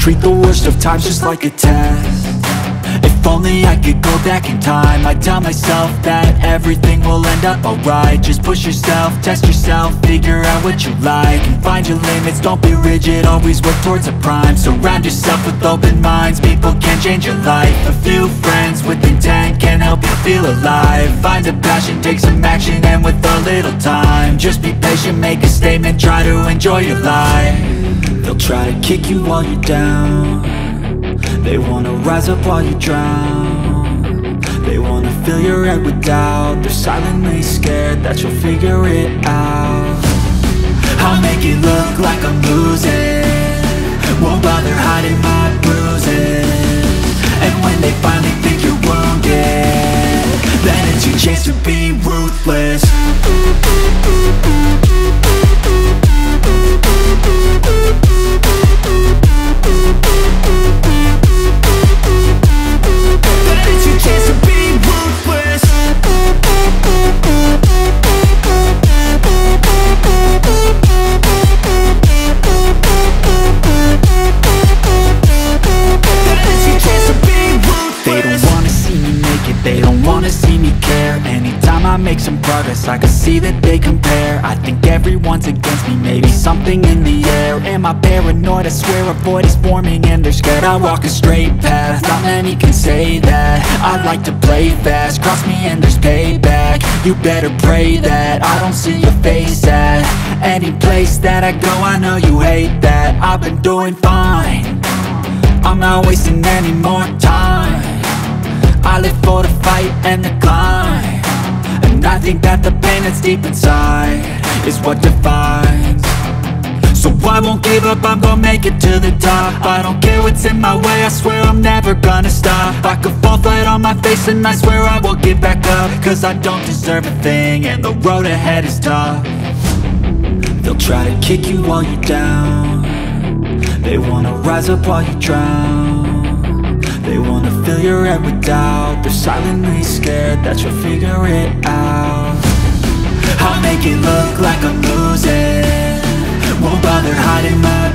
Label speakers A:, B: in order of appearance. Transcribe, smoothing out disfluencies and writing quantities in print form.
A: treat the worst of times just like a test. If only I could go back in time, I'd tell myself that everything will end up alright. Just push yourself, test yourself, figure out what you like, and find your limits, don't be rigid, always work towards a prime. Surround yourself with open minds, people can change your life. A few friends with intent can help you feel alive. Find a passion, take some action, and with a little time, just be patient, make a statement, try to enjoy your life. They'll try to kick you while you're down, they wanna rise up while you drown. They wanna fill your head with doubt, they're silently scared that you'll figure it out. I'll make it look like I'm losing, won't bother hiding my bruises. And when they finally think you're wounded, then it's your chance to be ruthless. Make some progress, I can see that they compare. I think everyone's against me, maybe something in the air. Am I paranoid? I swear a void is forming and they're scared. I walk a straight path, not many can say that. I like to play fast, cross me and there's payback. You better pray that I don't see your face at any place that I go. I know you hate that. I've been doing fine, I'm not wasting any more time. I live for the fight and the climb, and I think that the pain that's deep inside is what defines. So I won't give up, I'm gonna make it to the top. I don't care what's in my way, I swear I'm never gonna stop. I could fall flat on my face and I swear I will get back up, cause I don't deserve a thing and the road ahead is tough. They'll try to kick you while you're down, they wanna rise up while you drown. They wanna fill your head with doubt, they're silently scared that you'll figure it out. I'll make it look like I'm losing, won't bother hiding my